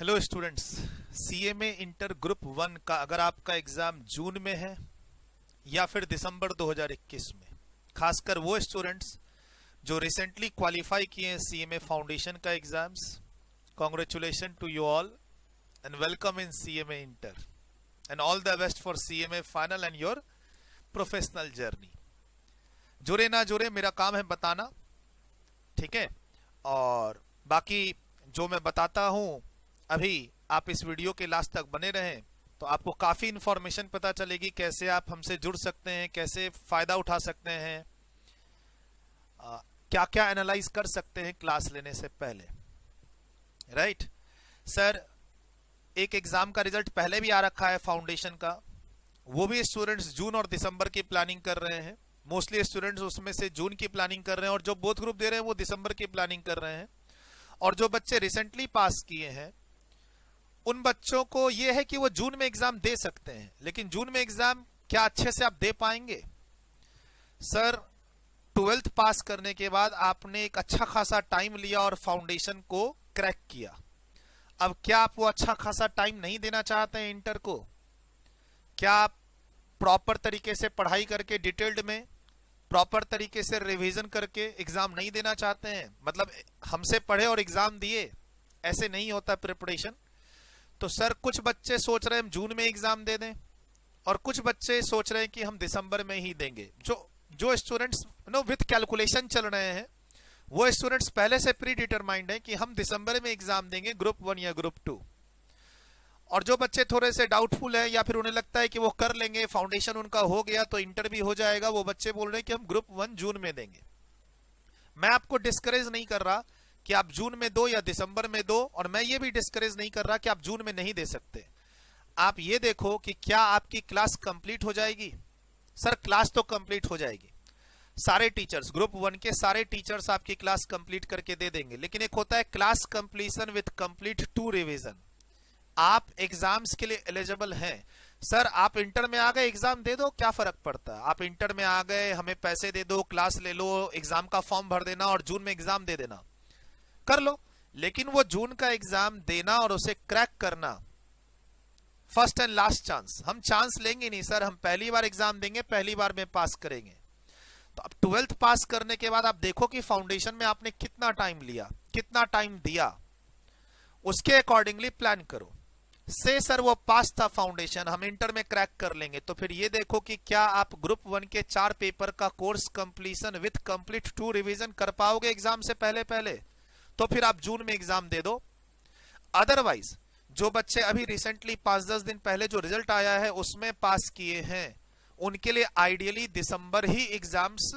Hello students, CMA inter group 1 का अगर आपका एग्जाम जून में है या फिर दिसंबर 2021 में, खासकर वो स्टूडेंट्स जो रिसेंटली क्वालिफाई किए हैं सीएमए फाउंडेशन का exams, congratulation to you all and welcome in CMA inter and all the best for CMA final and your professional journey. जुड़े ना जुड़े मेरा काम है बताना, ठीक है। और बाकी जो मैं बताता हूं अभी आप इस वीडियो के लास्ट तक बने रहें तो आपको काफी इंफॉर्मेशन पता चलेगी, कैसे आप हमसे जुड़ सकते हैं, कैसे फायदा उठा सकते हैं, क्या क्या एनालाइज कर सकते हैं क्लास लेने से पहले। राइट सर, एक एग्जाम का रिजल्ट पहले भी आ रखा है फाउंडेशन का, वो भी स्टूडेंट्स जून और दिसंबर की प्लानिंग कर रहे हैं। मोस्टली स्टूडेंट्स उसमें से जून की प्लानिंग कर रहे हैं और जो बोथ ग्रुप दे रहे हैं वो दिसंबर की प्लानिंग कर रहे हैं। और जो बच्चे रिसेंटली पास किए हैं उन बच्चों को यह है कि वो जून में एग्जाम दे सकते हैं, लेकिन जून में एग्जाम क्या अच्छे से आप दे पाएंगे? सर, 12th पास करने के बाद आपने एक अच्छा खासा टाइम लिया और फाउंडेशन को क्रैक किया। अब क्या आप वो अच्छा खासा टाइम नहीं देना चाहते हैं इंटर को? क्या आप प्रॉपर तरीके से पढ़ाई करके डिटेल्ड में प्रॉपर तरीके से रिवीजन करके एग्जाम नहीं देना चाहते हैं? मतलब हमसे पढ़े और एग्जाम दिए, ऐसे नहीं होता प्रिपरेशन। तो सर, कुछ बच्चे सोच रहे हैं हम जून में एग्जाम दे दें और कुछ बच्चे सोच रहे हैं कि हम दिसंबर में ही देंगे। जो स्टूडेंट्स विथ कैलकुलेशन चल रहे हैं वो स्टूडेंट्स पहले से प्री डिटरमाइंड है कि हम दिसंबर में एग्जाम देंगे ग्रुप 1 या ग्रुप 2। और जो बच्चे थोड़े से डाउटफुल है या फिर उन्हें लगता है कि वो कर लेंगे, फाउंडेशन उनका हो गया तो इंटर भी हो जाएगा, वो बच्चे बोल रहे हैं कि हम ग्रुप 1 जून में देंगे। मैं आपको डिस्करेज नहीं कर रहा कि आप जून में दो या दिसंबर में दो, और मैं ये भी डिस्करेज नहीं कर रहा कि आप जून में नहीं दे सकते। आप ये देखो कि क्या आपकी क्लास कंप्लीट हो जाएगी। सर, क्लास तो कंप्लीट हो जाएगी, सारे टीचर्स ग्रुप 1 के सारे टीचर्स आपकी क्लास कंप्लीट करके दे देंगे, लेकिन एक होता है class completion with complete 2 revision. आप एग्जाम्स के लिए एलिजिबल हैं। सर, आप इंटर में आ गए, एग्जाम दे दो, क्या फर्क पड़ता है? आप इंटर में आ गए, हमें पैसे दे दो, क्लास ले लो, एग्जाम का फॉर्म भर देना और जून में एग्जाम दे देना, कर लो। लेकिन वो जून का एग्जाम देना और उसे क्रैक करना फर्स्ट एंड लास्ट चांस। हम चांस लेंगे नहीं सर, हम पहली बार एग्जाम देंगे, पहली बार में पास करेंगे। तो अब 12th पास करने के बाद आप देखो कि फाउंडेशन में आपने कितना टाइम लिया, कितना टाइम दिया, उसके अकॉर्डिंगली प्लान करो। से सर वो पास था फाउंडेशन, हम इंटर में क्रैक कर लेंगे, तो फिर ये देखो कि क्या आप ग्रुप 1 के 4 पेपर का course completion with complete 2 revision कर पाओगे एग्जाम से पहले? तो फिर आप जून में एग्जाम दे दो। अदरवाइज जो बच्चे अभी रिसेंटली 5-10 दिन पहले जो रिजल्ट आया है उसमें पास किए हैं, उनके लिए आइडियली दिसंबर ही एग्जाम्स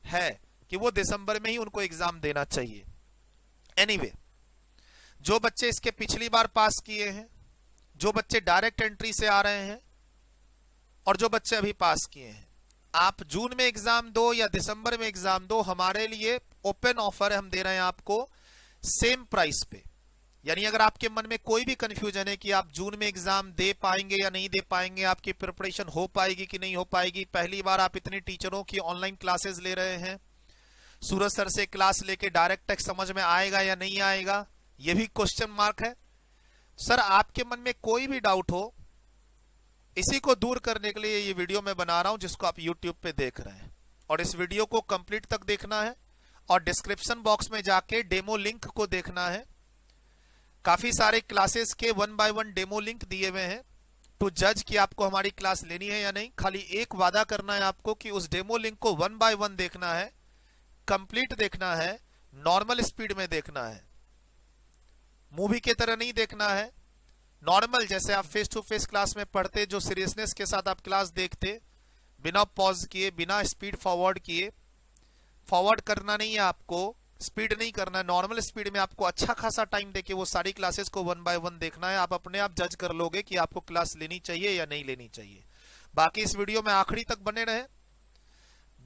है कि वो दिसंबर में ही उनको एग्जाम देना चाहिए। एनीवे, जो बच्चे इसके पिछली बार पास किए हैं, जो बच्चे डायरेक्ट एंट्री से आ रहे हैं और जो बच्चे अभी पास किए हैं, आप जून में एग्जाम दो या दिसंबर में एग्जाम दो, हमारे लिए ओपन ऑफर है, हम दे रहे हैं आपको सेम प्राइस पे। यानी अगर आपके मन में कोई भी कंफ्यूजन है कि आप जून में एग्जाम दे पाएंगे या नहीं दे पाएंगे, आपकी प्रिपरेशन हो पाएगी कि नहीं हो पाएगी, पहली बार आप इतने टीचरों की ऑनलाइन क्लासेस ले रहे हैं, सूरज सर से क्लास लेके डायरेक्ट टेक्स्ट समझ में आएगा या नहीं आएगा, यह भी क्वेश्चन मार्क है। सर, आपके मन में कोई भी डाउट हो, इसी को दूर करने के लिए ये वीडियो मैं बना रहा हूं जिसको आप YouTube पे देख रहे हैं, और इस वीडियो को कंप्लीट तक देखना है और डिस्क्रिप्शन बॉक्स में जाके डेमो लिंक को देखना है। काफी सारे क्लासेस के 1 by 1 डेमो लिंक दिए हुए हैं टू जज कि आपको हमारी क्लास लेनी है या नहीं। खाली एक वादा करना है आपको कि उस डेमो लिंक को 1 by 1 देखना है, कंप्लीट देखना है, नॉर्मल स्पीड में देखना है, मूवी की तरह नहीं देखना है। नॉर्मल जैसे आप फेस टू फेस क्लास में पढ़ते, जो सीरियसनेस के साथ आप क्लास देखते, बिना पॉज किए, बिना स्पीड फॉरवर्ड किए। फॉरवर्ड करना नहीं है आपको, स्पीड नहीं करना, नॉर्मल स्पीड में आपको अच्छा खासा टाइम देके वो सारी क्लासेस को 1 by 1 देखना है। आप अपने आप जज कर लोगे कि आपको क्लास लेनी चाहिए या नहीं लेनी चाहिए। बाकी इस वीडियो में आखिरी तक बने रहे,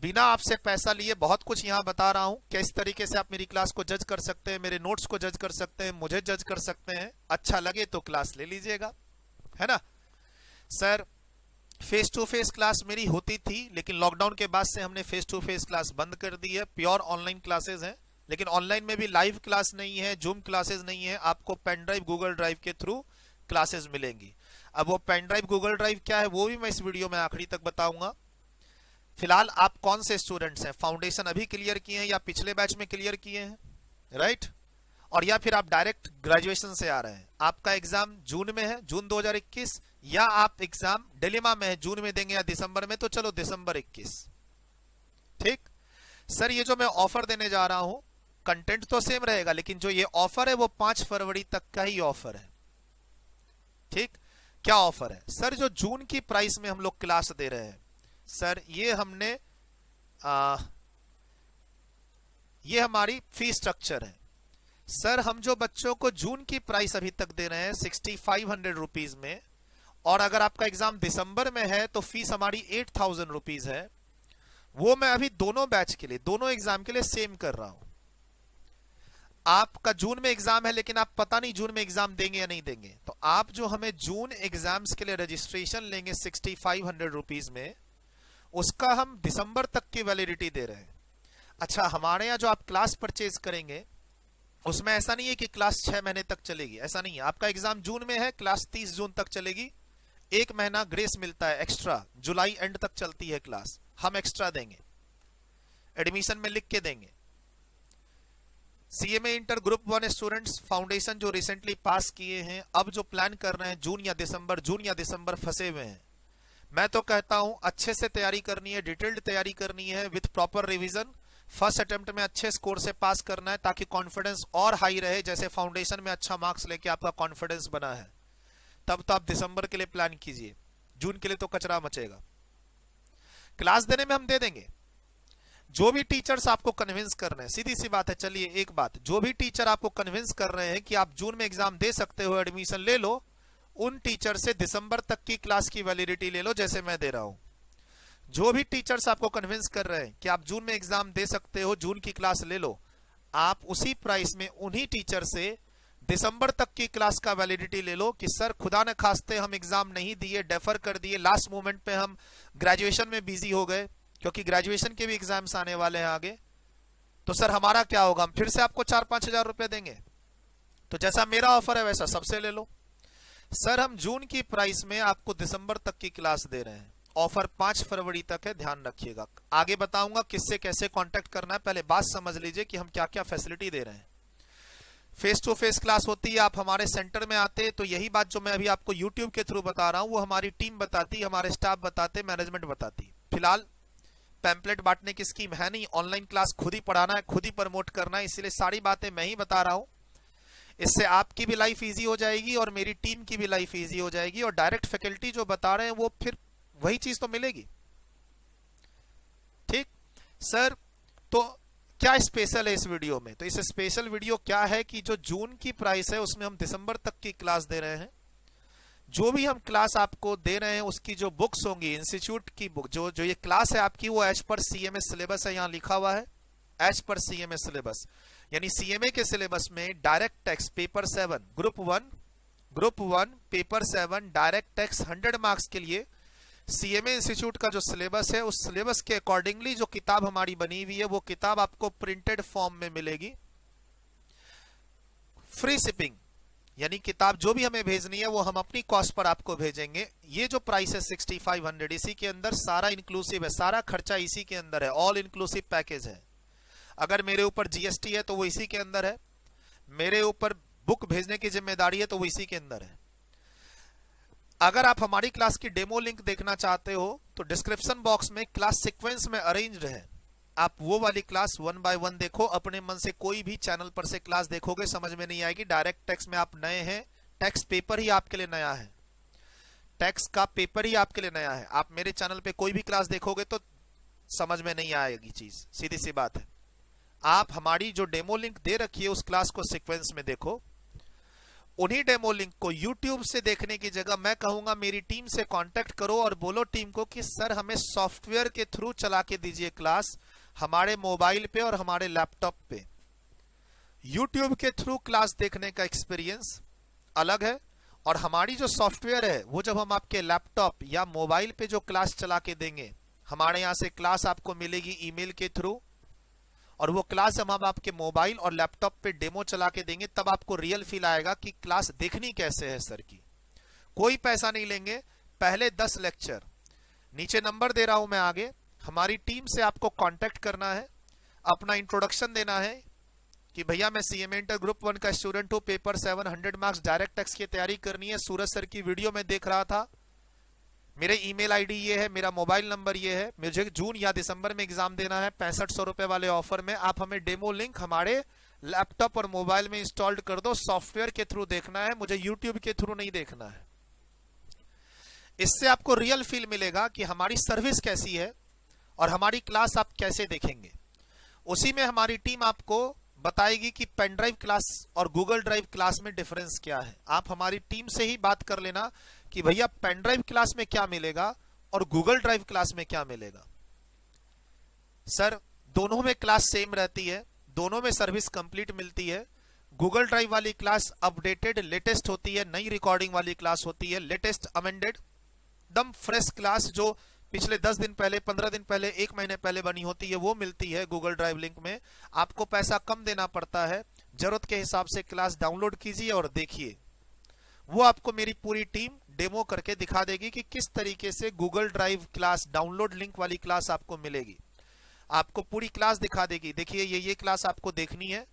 बिना आपसे पैसा लिए बहुत कुछ यहां बता रहा हूं, किस तरीके से आप मेरी क्लास को जज कर सकते हैं, मेरे नोट्स को जज कर सकते हैं, मुझे जज कर सकते हैं। अच्छा लगे तो क्लास ले लीजिएगा, है ना। Sir, face to face class मेरी होती थी, लेकिन लॉकडाउन के बाद से हमने फेस टू फेस क्लास बंद कर दी है, प्योर ऑनलाइन क्लासेस हैं। लेकिन ऑनलाइन में भी लाइव क्लास नहीं है, जूम क्लासेस नहीं है, आपको पेन ड्राइव गूगल ड्राइव के थ्रू क्लासेस मिलेंगी। अब वो पेन ड्राइव गूगल ड्राइव क्या है वो भी मैं इस वीडियो में आखिरी तक बताऊंगा। फिलहाल आप कौन से स्टूडेंट्स हैं, फाउंडेशन अभी क्लियर किए हैं या पिछले बैच में क्लियर किए हैं, राइट? और या फिर आप डायरेक्ट ग्रेजुएशन से आ रहे हैं, आपका एग्जाम जून में है, जून 2021, या आप एग्जाम डिलेमा में है, जून में देंगे या दिसंबर में, तो चलो दिसंबर 21। ठीक सर, ये जो मैं ऑफर देने जा रहा हूं कंटेंट तो सेम रहेगा, लेकिन जो ये ऑफर है वो 5 फरवरी तक का ही ऑफर है। ठीक, क्या ऑफर है सर? जो जून की प्राइस में हम लोग क्लास दे रहे हैं सर, ये हमने ये हमारी फी स्ट्रक्चर है सर। हम जो बच्चों को जून की प्राइस अभी तक दे रहे हैं 6500 रुपीज में, और अगर आपका एग्जाम दिसंबर में है तो फीस हमारी 8000 रुपीज है। वो मैं अभी दोनों बैच के लिए, दोनों एग्जाम के लिए सेम कर रहा हूं। आपका जून में एग्जाम है लेकिन आप पता नहीं जून में एग्जाम देंगे या नहीं देंगे, तो आप जो हमें जून एग्जाम्स के लिए रजिस्ट्रेशन लेंगे 6500 रुपीज में, उसका हम दिसंबर तक की वैलिडिटी दे रहे हैं। अच्छा, हमारे यहाँ जो आप क्लास परचेज करेंगे उसमें ऐसा नहीं है कि क्लास 6 महीने तक चलेगी, ऐसा नहीं है। आपका एग्जाम जून में है, क्लास 30 जून तक चलेगी, 1 महीना ग्रेस मिलता है एक्स्ट्रा, जुलाई एंड तक चलती है क्लास, हम एक्स्ट्रा देंगे, एडमिशन में लिख के देंगे। CMA inter group 1 students foundation जो रिसेंटली पास किए हैं, अब जो प्लान कर रहे हैं जून या दिसंबर फंसे हुए हैं, मैं तो कहता हूं अच्छे से तैयारी करनी है, डिटेल्ड तैयारी करनी है with proper revision. First attempt में अच्छे स्कोर से पास करना है ताकि कॉन्फिडेंस और हाई रहे, जैसे फाउंडेशन में अच्छा मार्क्स लेके आपका कॉन्फिडेंस बना है। तब तो आप दिसंबर के लिए प्लान कीजिए, जून के लिए तो कचरा मचेगा। क्लास देने में हम दे देंगे, जो भी टीचर्स आपको कन्विंस कर रहे हैं, सीधी सी बात है। चलिए एक बात, जो भी टीचर आपको कन्विंस कर रहे हैं कि आप जून में एग्जाम दे सकते हो, एडमिशन ले लो, उन टीचर से दिसंबर तक की क्लास की वैलिडिटी ले लो, जैसे मैं दे रहा हूं। जो भी टीचर्स आपको कन्विंस कर रहे हैं कि आप जून में एग्जाम दे सकते हो, जून की क्लास ले लो, आप उसी प्राइस में उन्हीं टीचर से दिसंबर तक की क्लास का वैलिडिटी ले लो कि सर खुदा न खास्ते हम एग्जाम नहीं दिए, डेफर कर दिए, लास्ट मोमेंट पे हम ग्रेजुएशन में बिजी हो गए, क्योंकि ग्रेजुएशन के भी एग्जाम्स आने वाले हैं आगे, तो सर हमारा क्या होगा? हम फिर से आपको 4-5 हजार रुपए देंगे। तो जैसा मेरा ऑफर है वैसा सबसे ले लो। सर हम जून की प्राइस में आपको दिसंबर तक की क्लास दे रहे हैं, ऑफर 5 फरवरी तक है, ध्यान रखिएगा। आगे बताऊंगा किससे कैसे कांटेक्ट करना है, पहले बात समझ लीजिए कि हम क्या क्या फैसिलिटी दे रहे हैं। फेस टू फेस क्लास होती है, आप हमारे सेंटर में आते, तो यही बात जो मैं अभी आपको यूट्यूब के थ्रू बता रहा हूं वो हमारी टीम बताती, हमारे स्टाफ बताते, मैनेजमेंट बताती। फिलहाल पैम्पलेट बांटने की स्कीम है नहीं, ऑनलाइन क्लास खुद ही पढ़ाना है, खुद ही प्रमोट करना है, इसलिए सारी बातें मैं ही बता रहा हूं। इससे आपकी भी लाइफ इजी हो जाएगी और मेरी टीम की भी लाइफ इजी हो जाएगी, और डायरेक्ट फैकल्टी जो बता रहे हैं वो फिर वही चीज तो मिलेगी। ठीक सर, तो क्या स्पेशल है इस वीडियो में? तो इस स्पेशल वीडियो क्या है कि जो जून की प्राइस है उसमें हम दिसंबर तक की क्लास दे रहे हैं। जो भी हम क्लास आपको दे रहे हैं उसकी जो बुक्स होंगी, इंस्टीट्यूट की बुक, जो ये क्लास है आपकी, वो एज पर सीएमए सिलेबस है, यहां लिखा हुआ है एज पर सीएमए सिलेबस, यानी सीएमए के सिलेबस में direct text paper 7 group 1 paper 7 direct text 100 marks के लिए सीएमए इंस्टीट्यूट का जो सिलेबस है, उस सिलेबस के अकॉर्डिंगली जो किताब हमारी बनी हुई है, वो किताब आपको प्रिंटेड फॉर्म में मिलेगी, फ्री शिपिंग, यानी किताब जो भी हमें भेजनी है वो हम अपनी कॉस्ट पर आपको भेजेंगे। ये जो प्राइस है 6500, इसी के अंदर सारा इंक्लूसिव है, सारा खर्चा इसी के अंदर है, ऑल इंक्लूसिव पैकेज है। अगर मेरे ऊपर जीएसटी है तो वो इसी के अंदर है, मेरे ऊपर बुक भेजने की जिम्मेदारी है तो वो इसी के अंदर है। अगर आप हमारी क्लास की डेमो लिंक देखना चाहते हो तो डिस्क्रिप्शन बॉक्स में क्लास सीक्वेंस में अरेंज्ड है, आप वो वाली क्लास 1 बाय 1 देखो, अपने मन से कोई भी चैनल पर से क्लास देखोगे समझ में नहीं आएगी। डायरेक्ट टेक्स्ट में आप नए हैं, टेक्स्ट पेपर ही आपके लिए नया है, टेक्स्ट का पेपर ही आपके लिए नया है। आप मेरे चैनल पे कोई भी क्लास देखोगे तो समझ में नहीं आएगी चीज, सीधी सी बात है। आप हमारी जो डेमो लिंक दे रखी है उस क्लास को सीक्वेंस में देखो। उन्हीं डेमो लिंक को YouTube से देखने की जगह मैं कहूंगा मेरी टीम से कांटेक्ट करो और बोलो टीम को कि सर हमें सॉफ्टवेयर के थ्रू चला के दीजिए क्लास, हमारे मोबाइल पे और हमारे लैपटॉप पे। YouTube के थ्रू क्लास देखने का एक्सपीरियंस अलग है, और हमारी जो सॉफ्टवेयर है वो जब हम आपके लैपटॉप या मोबाइल पे जो क्लास चला के देंगे, हमारे यहां से क्लास आपको मिलेगी ईमेल के थ्रू, और वो क्लास हम आपके मोबाइल और लैपटॉप पे डेमो चला के देंगे, तब आपको रियल फील आएगा कि क्लास देखनी कैसे है सर की। कोई पैसा नहीं लेंगे, पहले 10 लेक्चर, नीचे नंबर दे रहा हूं मैं आगे, हमारी टीम से आपको कांटेक्ट करना है, अपना इंट्रोडक्शन देना है कि भैया मैं सीएमए इंटर ग्रुप 1 का स्टूडेंट हूं, पेपर 700 मार्क्स डायरेक्ट टेक्स्ट की तैयारी करनी है, सूरज सर की वीडियो में देख रहा था, मेरे ईमेल आईडी ये है, मेरा मोबाइल नंबर ये है, मुझे जून या दिसंबर में एग्जाम देना है, 6500 रुपए वाले ऑफर में आप हमें डेमो लिंक हमारे लैपटॉप और मोबाइल में इंस्टॉल्ड कर दो, सॉफ्टवेयर के थ्रू देखना है, मुझे यूट्यूब के थ्रू नहीं देखना है। इससे आपको रियल फील मिलेगा कि हमारी सर्विस कैसी है और हमारी क्लास आप कैसे देखेंगे। उसी में हमारी टीम आपको बताएगी कि पेन ड्राइव क्लास और गूगल ड्राइव क्लास में डिफरेंस क्या है। आप हमारी टीम से ही बात कर लेना कि भैया पेन ड्राइव क्लास में क्या मिलेगा और गूगल ड्राइव क्लास में क्या मिलेगा। सर दोनों में क्लास सेम रहती है, दोनों में सर्विस कंप्लीट मिलती है। गूगल ड्राइव वाली क्लास अपडेटेड लेटेस्ट होती है, नई रिकॉर्डिंग वाली क्लास होती है, लेटेस्ट अमेंडेड एकदम फ्रेश क्लास जो पिछले 10 दिन पहले, 15 दिन पहले, 1 महीने पहले बनी होती है, वो मिलती है गूगल ड्राइव लिंक में। आपको पैसा कम देना पड़ता है, जरूरत के हिसाब से क्लास डाउनलोड कीजिए और देखिए। वो आपको मेरी पूरी टीम डेमो करके दिखा देगी कि किस तरीके से Google drive class download link वाली क्लास आपको मिलेगी। आपको पूरी क्लास दिखा देगी, देखिए ये क्लास आपको देखनी है,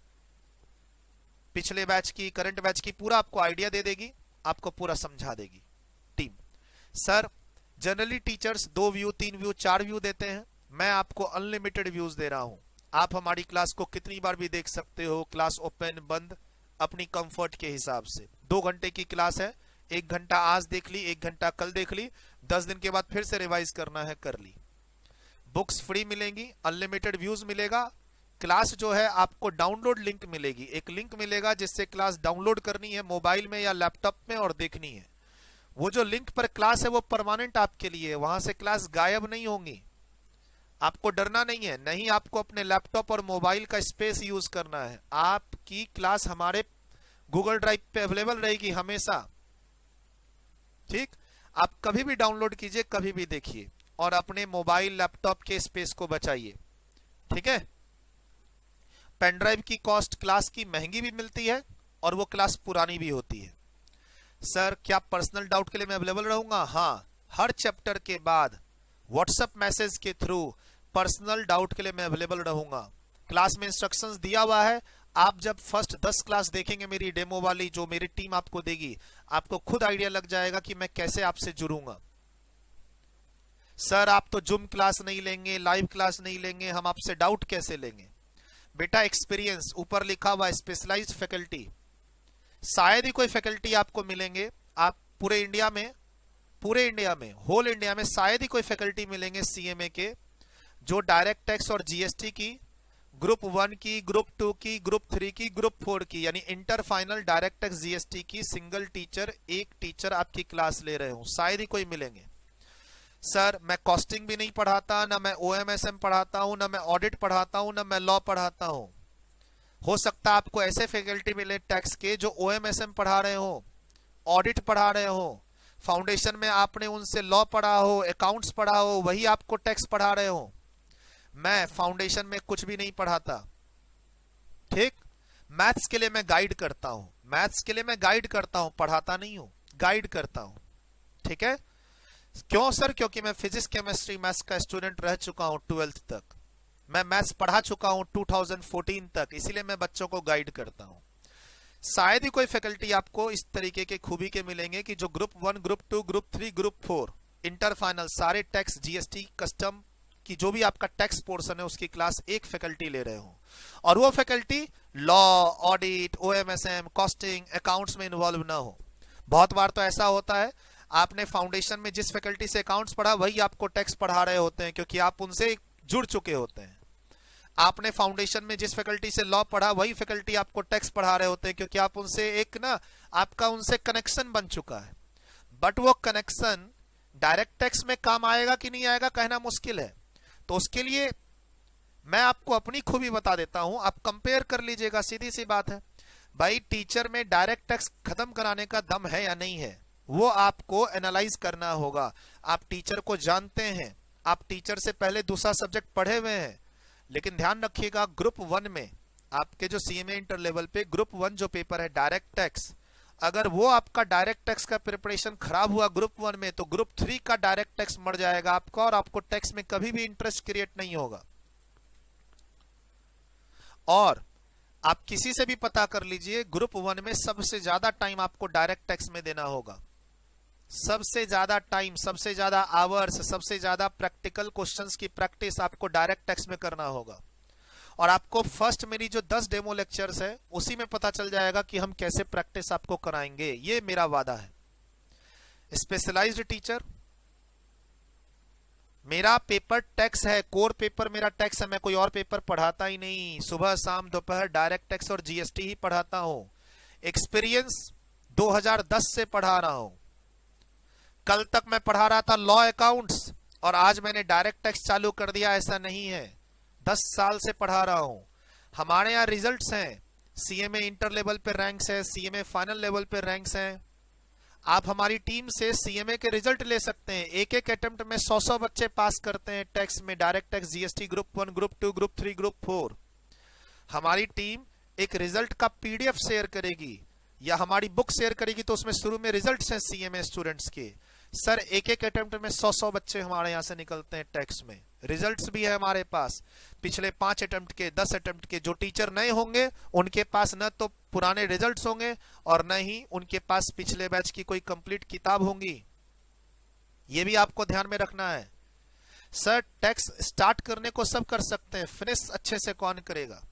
पिछले बैच की, करंट बैच की पूरा आपको आइडिया दे देगी, आपको पूरा समझा देगी team. Sir generally teachers 2 view, 3 view, 4 view देते हैं, मैं आपको अनलिमिटेड व्यूज दे रहा हूं। आप हमारी क्लास को कितनी बार भी देख सकते हो, क्लास ओपन बंद अपनी कंफर्ट के हिसाब से। 2 घंटे की क्लास है, 1 घंटा आज देख ली, 1 घंटा कल देख ली, 10 दिन के बाद फिर से रिवाइज करना है, कर ली। बुक्स फ्री मिलेंगी, अनलिमिटेड व्यूज मिलेगा। क्लास जो है आपको डाउनलोड लिंक मिलेगी, एक लिंक मिलेगा जिससे क्लास डाउनलोड करनी है मोबाइल में या लैपटॉप में और देखनी है। वो जो लिंक पर क्लास है वो परमानेंट आपके लिए है, वहां से क्लास गायब नहीं होंगी, आपको डरना नहीं है। नहीं आपको अपने लैपटॉप और मोबाइल का स्पेस यूज करना है, आपकी क्लास हमारे गूगल ड्राइव पे अवेलेबल रहेगी हमेशा। ठीक, आप कभी भी डाउनलोड कीजिए, कभी भी देखिए और अपने मोबाइल लैपटॉप के स्पेस को बचाइए। ठीक है, पेन ड्राइव की कॉस्ट क्लास की महंगी भी मिलती है और वो क्लास पुरानी भी होती है। सर क्या पर्सनल डाउट के लिए मैं अवेलेबल रहूंगा? हाँ, हर चैप्टर के बाद व्हाट्सएप मैसेज के थ्रू पर्सनल डाउट के लिए मैं अवेलेबल रहूंगा। क्लास में इंस्ट्रक्शंस दिया हुआ है, आप जब फर्स्ट 10 क्लास देखेंगे मेरी डेमो वाली जो मेरी टीम आपको देगी, आपको खुद आइडिया लग जाएगा कि मैं कैसे आपसे जुड़ूंगा। सर आप तो जूम क्लास नहीं लेंगे, लाइव क्लास नहीं लेंगे, हम आपसे डाउट कैसे लेंगे? बेटा एक्सपीरियंस ऊपर लिखा हुआ स्पेशलाइज्ड फैकल्टी, शायद ही कोई फैकल्टी आपको मिलेंगे, आप पूरे इंडिया में होल इंडिया में शायद ही कोई फैकल्टी मिलेंगे सीएमए के जो डायरेक्ट टैक्स और जीएसटी की ग्रुप 1 की, ग्रुप 2 की, ग्रुप 3 की, ग्रुप 4 की, यानी inter final direct tax GST की सिंगल टीचर, एक टीचर आपकी क्लास ले रहे हो, शायद ही कोई मिलेंगे। सर मैं कॉस्टिंग भी नहीं पढ़ाता, ना मैं ओएमएसएम पढ़ाता हूं, ना मैं ऑडिट पढ़ाता हूं, ना मैं लॉ पढ़ाता हूं। हो सकता है आपको ऐसे फैकल्टी मिले टैक्स के जो ओएमएसएम पढ़ा रहे हो, ऑडिट पढ़ा रहे हो, फाउंडेशन में आपने उनसे लॉ पढ़ा हो, अकाउंट्स पढ़ा हो, वही आपको टैक्स पढ़ा रहे हो। मैं फाउंडेशन में कुछ भी नहीं पढ़ाता। ठीक, मैथ्स के लिए मैं गाइड करता हूं, मैथ्स के लिए मैं गाइड करता हूं, पढ़ाता नहीं हूं, गाइड करता हूं। ठीक है, क्यों सर? क्योंकि मैं फिजिक्स, केमिस्ट्री, मैथ्स का स्टूडेंट रह चुका हूं 12th तक, मैं मैथ्स पढ़ा चुका हूं 2014 तक, इसीलिए मैं बच्चों को गाइड करता हूं। शायद ही कोई फैकल्टी आपको इस तरीके के खूबी के मिलेंगे कि जो group 1, group 2, group 3, group 4, inter final सारे टैक्स, जीएसटी, कस्टम की जो भी आपका टैक्स पोर्शन है उसकी क्लास एक फैकल्टी ले रहे हो, और वो faculty law, audit, OMSM, costing, accounts में इन्वॉल्व ना हो। बहुत बार तो ऐसा होता है आपने फाउंडेशन में जिस फैकल्टी से अकाउंट्स पढ़ा वही आपको टैक्स पढ़ा रहे होते हैं, क्योंकि आप उनसे जुड़ चुके होते हैं। आपने फाउंडेशन में जिस फैकल्टी से लॉ पढ़ा वही फैकल्टी आपको टैक्स पढ़ा रहे होते हैं, क्योंकि आप उनसे एक ना आपका उनसे कनेक्शन बन चुका है। बट वो कनेक्शन डायरेक्ट टैक्स में काम आएगा कि नहीं आएगा कहना मुश्किल है। तो उसके लिए मैं आपको अपनी खूबी बता देता हूं, आप कंपेयर कर लीजिएगा, सीधी सी बात है भाई। टीचर में डायरेक्ट टैक्स खत्म कराने का दम है या नहीं है, वो आपको एनालाइज करना होगा। आप टीचर को जानते हैं, आप टीचर से पहले दूसरा सब्जेक्ट पढ़े हुए हैं, लेकिन ध्यान रखिएगा ग्रुप 1 में आपके जो सीएमए इंटर लेवल पे ग्रुप 1 जो पेपर है डायरेक्ट टैक्स, अगर वो आपका डायरेक्ट टैक्स का प्रिपरेशन खराब हुआ ग्रुप 1 में, तो ग्रुप 3 का डायरेक्ट टैक्स मर जाएगा आपका और आपको टैक्स में कभी भी इंटरेस्ट क्रिएट नहीं होगा। और आप किसी से भी पता कर लीजिए, ग्रुप 1 में सबसे ज्यादा टाइम आपको डायरेक्ट टैक्स में देना होगा, सबसे ज्यादा टाइम, सबसे ज्यादा आवर्स, सबसे ज्यादा प्रैक्टिकल क्वेश्चंस की प्रैक्टिस आपको डायरेक्ट टैक्स में करना होगा। और आपको फर्स्ट मेरी जो 10 डेमो लेक्चर्स है उसी में पता चल जाएगा कि हम कैसे प्रैक्टिस आपको कराएंगे, ये मेरा वादा है। स्पेशलाइज्ड टीचर, मेरा पेपर टैक्स है, कोर पेपर मेरा टैक्स है, मैं कोई और पेपर पढ़ाता ही नहीं, सुबह शाम दोपहर डायरेक्ट टैक्स और जीएसटी ही पढ़ाता हूं। एक्सपीरियंस 2010 से पढ़ा रहा हूं। कल तक मैं पढ़ा रहा था लॉ अकाउंट्स और आज मैंने डायरेक्ट टैक्स चालू कर दिया, ऐसा नहीं है, 10 साल से पढ़ा रहा हूं। हमारे यहाँ रिजल्ट्स हैं, सीएमए इंटर लेवल पे रैंक्स है, सीएमए फाइनल लेवल पे रैंक्स हैं। आप हमारी टीम से सीएमए के रिजल्ट ले सकते हैं। एक एक अटेम्प्ट में 100 बच्चे पास करते हैं टैक्स में, direct tax, GST, group 1, group 2, group 3, group 4। हमारी टीम एक रिजल्ट का पीडीएफ शेयर करेगी या हमारी बुक शेयर करेगी, तो उसमें शुरू में रिजल्ट्स हैं सीएमए स्टूडेंट्स के। सर एक एक अटेम्प्ट में 100 बच्चे हमारे यहाँ से निकलते हैं टैक्स में, रिजल्ट्स भी है हमारे पास पिछले 5 अटेम्प्ट के, 10 अटेम्प्ट के। जो टीचर नए होंगे उनके पास न तो पुराने रिजल्ट्स होंगे और न ही उनके पास पिछले बैच की कोई कंप्लीट किताब होंगी, ये भी आपको ध्यान में रखना है। सर टैक्स स्टार्ट करने को सब कर सकते हैं, फिनिश अच्छे से कौन करेगा?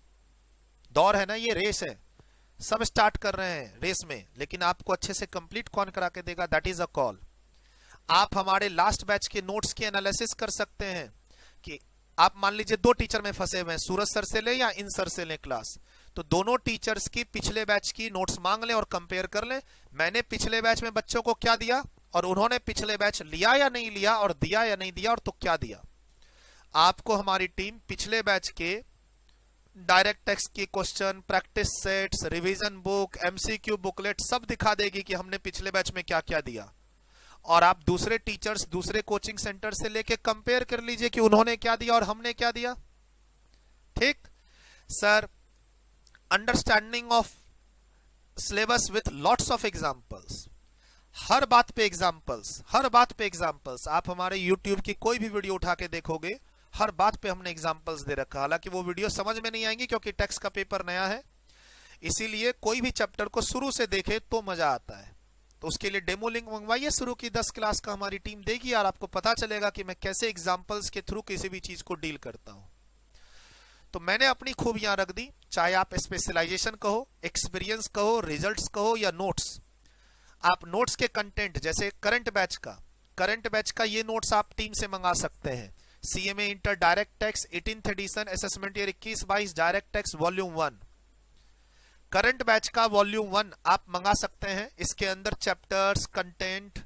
दौर है ना, ये रेस है, सब स्टार्ट कर रहे हैं रेस में, लेकिन आपको अच्छे से कंप्लीट कौन करा के देगा, दैट इज अ कॉल। आप हमारे लास्ट बैच के नोट्स की एनालिसिस कर सकते हैं कि आप मान लीजिए 2 टीचर में फंसे हुए हैं, सूरज सर से लें या इन सर से लें क्लास, तो दोनों टीचर्स की पिछले बैच की नोट्स मांग लें और कंपेयर कर लें। मैंने पिछले बैच में बच्चों को क्या दिया और उन्होंने पिछले बैच लिया या नहीं लिया, और दिया या नहीं दिया, और तो क्या दिया। आपको हमारी टीम पिछले बैच के डायरेक्ट टैक्स की question, practice sets, revision book, MCQ booklet सब दिखा देगी कि हमने पिछले बैच में क्या क्या दिया। और आप दूसरे टीचर्स, दूसरे कोचिंग सेंटर से लेके कंपेयर कर लीजिए कि उन्होंने क्या दिया और हमने क्या दिया। ठीक sir, understanding of syllabus with lots of examples, हर बात पे एग्जांपल्स, हर बात पे एग्जांपल्स। आप हमारे यूट्यूब की कोई भी वीडियो उठा के देखोगे, हर बात पे हमने एग्जांपल्स दे रखा। हालांकि वो वीडियो समझ में नहीं आएंगी क्योंकि टैक्स का पेपर नया है, इसीलिए कोई भी चैप्टर को शुरू से देखे तो मजा आता है। तो उसके लिए डेमो लिंक मंगवाइए, शुरू की 10 क्लास का हमारी टीम देगी और आपको पता चलेगा कि मैं कैसे एग्जांपल्स के थ्रू किसी भी चीज को डील करता हूं। तो मैंने अपनी खूबियां रख दी, चाहे आप स्पेशलाइजेशन कहो, एक्सपीरियंस कहो, रिजल्ट्स कहो या नोट्स। आप नोट्स के कंटेंट, जैसे करंट बैच का ये नोट्स आप टीम से मंगा सकते हैं। CMA inter direct tax 18th edition, assessment year 21-22 direct tax volume 1, current batch का वॉल्यूम 1 आप मंगा सकते हैं। इसके अंदर चैप्टर्स, कंटेंट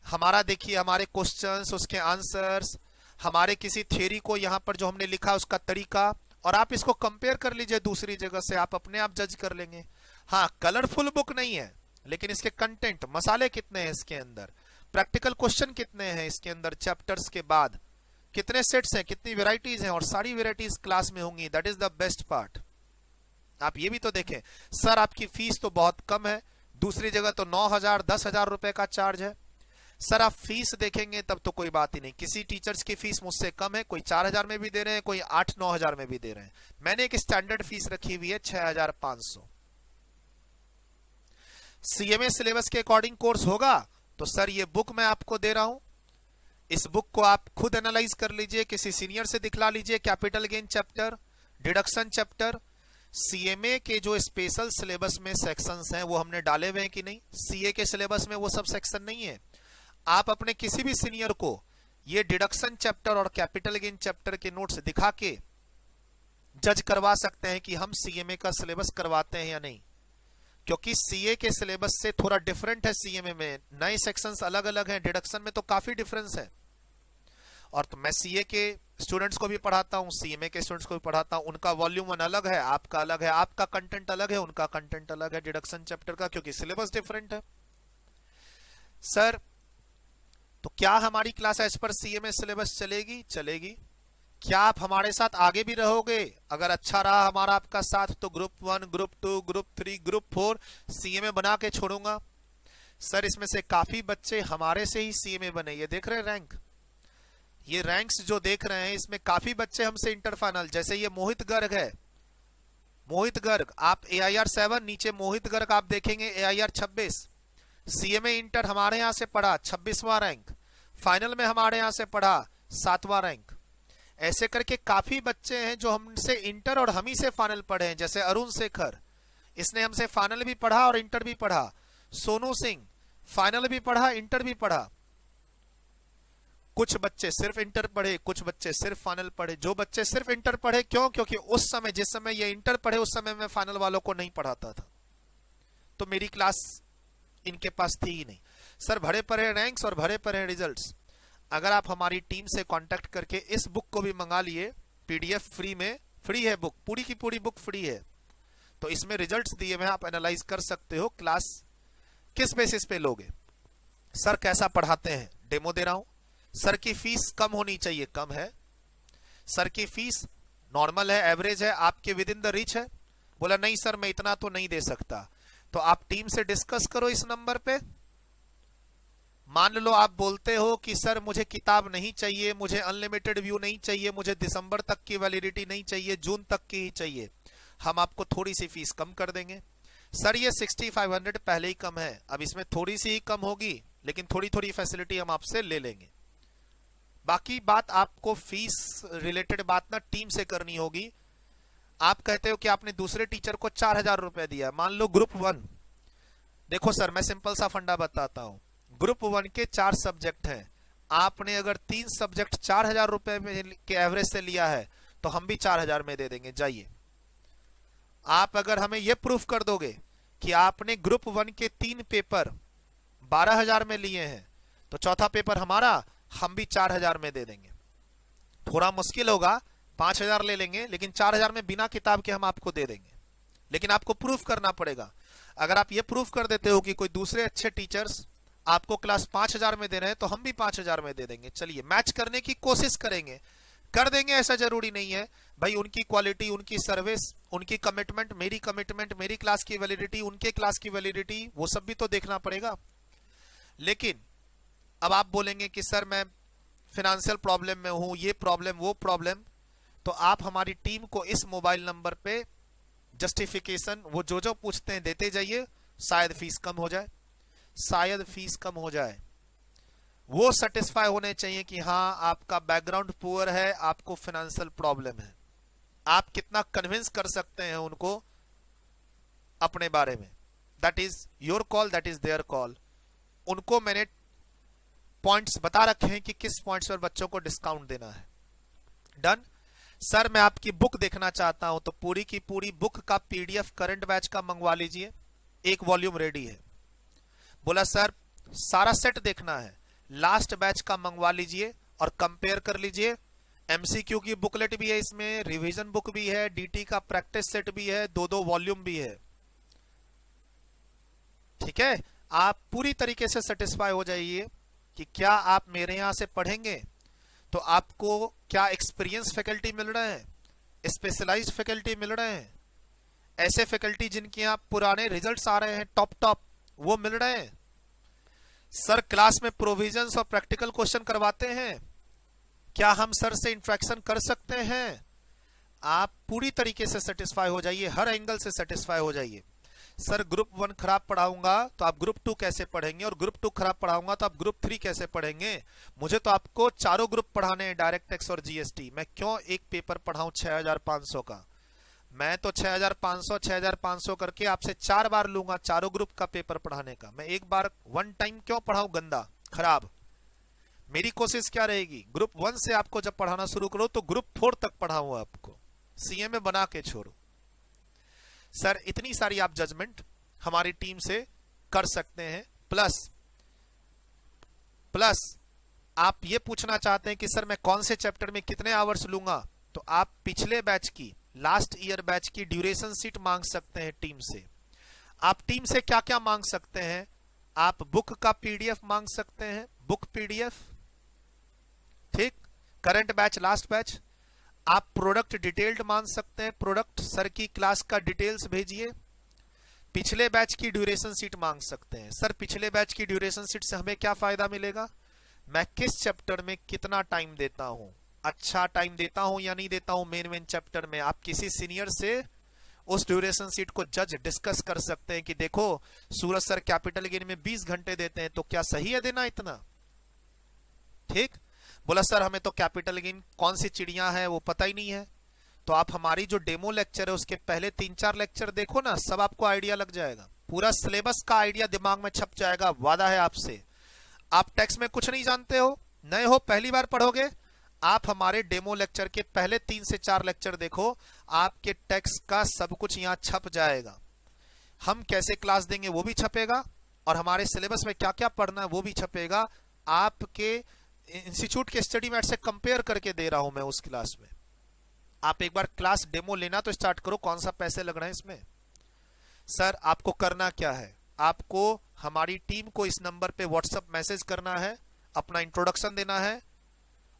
हमारा देखिए, हमारे क्वेश्चंस, उसके आंसर्स, हमारे किसी थ्योरी को यहाँ पर जो हमने लिखा उसका तरीका, और आप इसको कंपेयर कर लीजिए दूसरी जगह से, आप अपने आप जज कर लेंगे। हाँ, कलरफुल बुक नहीं है, लेकिन इसके कंटेंट, मसाले कितने हैं इसके अंदर, प्रैक्टिकल क्वेश्चन कितने हैं इसके अंदर, चैप्टर्स के बाद कितने सेट्स हैं, कितनी वेराइटीज हैं, और सारी वेराइटीज क्लास में होंगी। That is the best part. आप ये भी तो देखें, सर आपकी फीस तो बहुत कम है, दूसरी जगह तो 9,000 10,000 रुपए का चार्ज है। सर आप फीस देखेंगे तब तो कोई बात ही नहीं, किसी टीचर्स की फीस मुझसे कम है, कोई 4,000 में भी दे रहे हैं, कोई 8-9,000 में भी दे रहे हैं। मैंने एक स्टैंडर्ड फीस रखी हुई है 6,500। सीएमए सिलेबस के अकॉर्डिंग कोर्स होगा तो सर ये बुक मैं आपको दे रहा हूं, इस बुक को आप खुद एनालाइज कर लीजिए, किसी सीनियर से दिखला लीजिए। Capital gain chapter, deduction chapter, CMA के जो स्पेशल सिलेबस में सेक्शंस हैं वो हमने डाले हुए हैं कि नहीं, सीए के सिलेबस में वो सब सेक्शन नहीं है। आप अपने किसी भी सीनियर को ये डिडक्शन चैप्टर और कैपिटल गेन चैप्टर के नोट्स दिखा के जज करवा सकते हैं कि हम सीएमए का सिलेबस करवाते हैं या नहीं, क्योंकि सीए के सिलेबस से थोड़ा डिफरेंट है। सीएमए में नए सेक्शंस अलग अलग हैं, डिडक्शन में तो काफी डिफरेंस है। और तो मैं सीए के स्टूडेंट्स को भी पढ़ाता हूं, सीएमए के स्टूडेंट्स को भी पढ़ाता हूं, उनका वॉल्यूम 1 अलग है, आपका अलग है, आपका कंटेंट अलग है, उनका कंटेंट अलग है डिडक्शन चैप्टर का, क्योंकि सिलेबस डिफरेंट है। सर तो क्या हमारी class as per CMA syllabus चलेगी? चलेगी। क्या आप हमारे साथ आगे भी रहोगे? अगर अच्छा रहा हमारा आपका साथ तो group 1, group 2, group 3, group 4 CMA बना के छोड़ूंगा। सर इसमें से काफी बच्चे हमारे से ही सीएमए बने, ये देख रहे हैं रैंक, ये रैंक्स जो देख रहे हैं इसमें काफी बच्चे हमसे इंटर फाइनल, जैसे ये मोहित गर्ग है, मोहित गर्ग, आप AIR 7, नीचे मोहित गर्ग आप देखेंगे AIR 26, सीएमए इंटर हमारे यहां से पढ़ा 26वां रैंक, फाइनल में हमारे यहां से पढ़ा 7वां रैंक। ऐसे करके काफी बच्चे हैं जो हमसे इंटर और हम ही से फाइनल पढ़े हैं, जैसे अरुण शेखर, इसने हमसे फाइनल भी पढ़ा और इंटर भी पढ़ा। सोनू सिंह फाइनल भी पढ़ा, इंटर भी पढ़ा। कुछ बच्चे सिर्फ इंटर पढ़े, कुछ बच्चे सिर्फ फाइनल पढ़े। जो बच्चे सिर्फ इंटर पढ़े, क्यों? क्योंकि उस समय, जिस समय ये इंटर पढ़े, उस समय मैं फाइनल वालों को नहीं पढ़ाता था, तो मेरी क्लास इनके पास थी ही नहीं। सर भरे पड़े रैंक्स और भरे पड़े रिजल्ट्स, अगर आप हमारी टीम से कांटेक्ट करके इस बुक को भी मंगा लिए, PDF फ्री में, फ्री है बुक, पूरी की पूरी बुक फ्री है, तो इसमें रिजल्ट्स दिए हुए आप एनालाइज कर सकते हो क्लास किस बेसिस पे लोगे। सर कैसा पढ़ाते हैं, डेमो दे रहा हूं। सर की फीस कम होनी चाहिए, कम है। सर की फीस नॉर्मल है, एवरेज है, आपके विद इन द रीच है। बोला नहीं सर मैं इतना तो नहीं दे सकता, तो आप टीम से डिस्कस करो इस नंबर पे। मान लो आप बोलते हो कि सर मुझे किताब नहीं चाहिए, मुझे अनलिमिटेड व्यू नहीं चाहिए, मुझे दिसंबर तक की वैलिडिटी नहीं चाहिए, जून तक की ही चाहिए, हम आपको थोड़ी सी फीस कम कर देंगे। सर ये 6500 पहले ही कम है, अब इसमें थोड़ी सी ही कम होगी, लेकिन थोड़ी थोड़ी फैसिलिटी हम आपसे ले लेंगे। बाकी बात आपको फीस रिलेटेड बात ना टीम से करनी होगी। आप कहते हो कि आपने दूसरे टीचर को 4000 रुपए दिया, मान लो ग्रुप 1, देखो सर मैं सिंपल सा फंडा बताता हूं, ग्रुप 1 के 4 सब्जेक्ट हैं, आपने अगर 3 सब्जेक्ट 4000 रुपए में के एवरेज से लिया है तो हम भी 4000 में दे देंगे, जाइए। आप अगर हमें यह प्रूफ कर दोगे कि आपने ग्रुप 1 के 3 पेपर 12000 में लिए हैं, तो चौथा पेपर हमारा, हम भी 4000 में दे देंगे। थोड़ा मुश्किल होगा, 5000 ले लेंगे, लेकिन 4000 में बिना किताब के हम आपको दे देंगे, लेकिन आपको प्रूफ करना पड़ेगा। अगर आप ये प्रूफ कर देते हो कि कोई दूसरे अच्छे टीचर्स आपको क्लास 5000 में दे रहे हैं, तो हम भी 5000 में दे देंगे। चलिए मैच करने की कोशिश करेंगे, कर देंगे, ऐसा जरूरी नहीं है भाई। उनकी क्वालिटी, उनकी सर्विस, उनकी कमिटमेंट, मेरी क्लास की वैलिडिटी, उनके क्लास की वैलिडिटी, वो सब भी तो देखना पड़ेगा। लेकिन अब आप बोलेंगे कि सर मैं फिनेंशियल प्रॉब्लम में हूं, ये प्रॉब्लम वो प्रॉब्लम, तो आप हमारी टीम को इस मोबाइल नंबर पे जस्टिफिकेशन वो जो पूछते हैं देते जाइए, शायद फीस कम हो जाए, शायद फीस कम हो जाए। वो सेटिस्फाई होने चाहिए कि हाँ आपका बैकग्राउंड पुअर है, आपको फाइनेंशियल प्रॉब्लम है। आप कितना कन्विंस कर सकते हैं उनको अपने बारे में, that is your call, that is their call. उनको मैंने पॉइंट्स बता रखे हैं कि किस पॉइंट्स पर बच्चों को डिस्काउंट देना है। डन। सर मैं आपकी बुक देखना चाहता हूं, तो पूरी की पूरी बुक का PDF करंट बैच का मंगवा लीजिए, एक वॉल्यूम रेडी है। बोला सर सारा सेट देखना है, लास्ट बैच का मंगवा लीजिए और कंपेयर कर लीजिए। MCQ की बुकलेट भी है इसमें, रिवीजन बुक भी है, DT का प्रैक्टिस सेट भी है, 2-2 वॉल्यूम भी है। ठीक है, आप पूरी तरीके से सेटिस्फाई हो जाइए कि क्या आप मेरे यहां से पढ़ेंगे तो आपको क्या एक्सपीरियंस फैकल्टी मिल रहे हैं, स्पेशलाइज्ड फैकल्टी मिल रहे हैं, ऐसे फैकल्टी जिनके यहाँ पुराने रिजल्ट्स आ रहे हैं टॉप, वो मिल रहे हैं। सर क्लास में प्रोविजंस और प्रैक्टिकल क्वेश्चन करवाते हैं, क्या हम सर से इंटरेक्शन कर सकते हैं। आप पूरी तरीके से सेटिस्फाई हो जाइए, हर एंगल से सेटिस्फाई हो जाइए। सर ग्रुप 1 खराब पढ़ाऊंगा तो आप ग्रुप 2 कैसे पढ़ेंगे, और ग्रुप 2 खराब पढ़ाऊंगा तो आप ग्रुप 3 कैसे पढ़ेंगे। मुझे तो आपको चारों ग्रुप पढ़ाने हैं, डायरेक्ट टैक्स और GST। मैं क्यों एक पेपर पढ़ाऊं 6500 का, मैं तो 6500 करके आपसे 4 बार लूंगा चारों ग्रुप का पेपर पढ़ाने का। मैं एक बार वन टाइम क्यों पढ़ाऊं गंदा खराब। मेरी कोशिश क्या रहेगी, ग्रुप 1 से आपको जब पढ़ाना शुरू करो तो ग्रुप 4 तक पढ़ाऊं आपको, CMA बना के छोड़ो। सर इतनी सारी आप जजमेंट हमारी टीम से कर सकते हैं। प्लस आप ये पूछना चाहते हैं कि सर मैं कौन से चैप्टर में कितने आवर्स लूंगा, तो आप पिछले बैच की, लास्ट ईयर बैच की ड्यूरेशन शीट मांग सकते हैं टीम से। आप टीम से क्या क्या मांग सकते हैं, आप बुक का PDF मांग सकते हैं, बुक PDF, ठीक, करंट बैच, लास्ट बैच। आप प्रोडक्ट डिटेल्ड मान सकते हैं, प्रोडक्ट सर की क्लास का डिटेल्स भेजिए। पिछले बैच की ड्यूरेशन शीट मांग सकते हैं, सर पिछले बैच की ड्यूरेशन शीट से हमें क्या फायदा मिलेगा, मैं किस चैप्टर में कितना टाइम देता हूं, अच्छा टाइम देता हूं या नहीं देता हूं मेन चैप्टर में। आप किसी सीनियर से उस ड्यूरेशन शीट को जज डिस्कस कर सकते हैं कि देखो सूरज सर कैपिटल गेन में 20 घंटे देते हैं, तो क्या सही है देना इतना, ठीक। बोला सर हमें तो कैपिटल गेन कौन सी चिड़िया है वो पता ही नहीं है। तो आप हमारी जो डेमो लेक्चर है उसके पहले 3-4 लेक्चर देखो ना, सब आपको आइडिया लग जाएगा, पूरा सिलेबस का आइडिया दिमाग में छप जाएगा, वादा है आपसे। आप टेक्स्ट में कुछ नहीं जानते हो, नए हो, पहली बार पढ़ोगे, आप हमारे डेमो लेक्चर के पहले 3 से 4 लेक्चर देखो, आपके टेक्स्ट का सब कुछ यहां छप जाएगा। हम कैसे क्लास देंगे वो भी छपेगा, और हमारे सिलेबस में क्या क्या पढ़ना है वो भी छपेगा। आपके इंस्टीट्यूट के स्टडी मैट से कंपेयर करके दे रहा हूं मैं उस क्लास में। आप एक बार क्लास डेमो लेना तो स्टार्ट करो, कौन सा पैसे लग रहे हैं इसमें। सर आपको करना क्या है, आपको हमारी टीम को इस नंबर पे व्हाट्सएप मैसेज करना है, अपना इंट्रोडक्शन देना है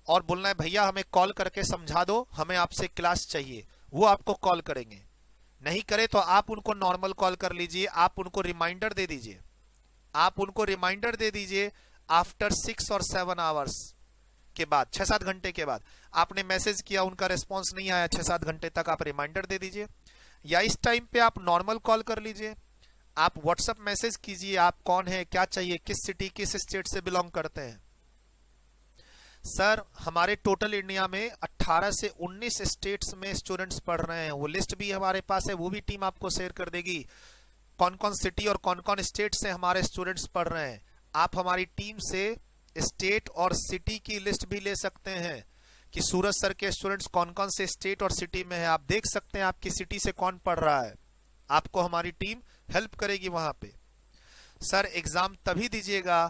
और बोलना है भैया हमें कॉल करके समझा दो, हमें आपसे क्लास चाहिए। वो आपको कॉल करेंगे, नहीं करे तो आप उनको नॉर्मल कॉल कर लीजिए, आप उनको रिमाइंडर दे दीजिए, आप उनको रिमाइंडर दे दीजिए आफ्टर 6 और 7 आवर्स के बाद, 6-7 घंटे के बाद। आपने मैसेज किया, उनका रिस्पॉन्स नहीं आया 6-7 घंटे तक, आप रिमाइंडर दे दीजिए, या इस टाइम पे आप नॉर्मल कॉल कर लीजिए, आप व्हाट्सएप मैसेज कीजिए, आप कौन है, क्या चाहिए, किस सिटी किस स्टेट से बिलोंग करते हैं। सर हमारे टोटल इंडिया में 18 से 19 स्टेट्स में स्टूडेंट्स पढ़ रहे हैं, वो लिस्ट भी हमारे पास है, वो भी टीम आपको शेयर कर देगी, कौन कौन सिटी और कौन कौन स्टेट से हमारे स्टूडेंट्स पढ़ रहे हैं। आप हमारी टीम से स्टेट और सिटी की लिस्ट भी ले सकते हैं कि सूरज सर के स्टूडेंट्स कौन कौन से स्टेट और सिटी में है, आप देख सकते हैं आपकी सिटी से कौन पढ़ रहा है, आपको हमारी टीम हेल्प करेगी वहां पे। सर एग्जाम तभी दीजिएगा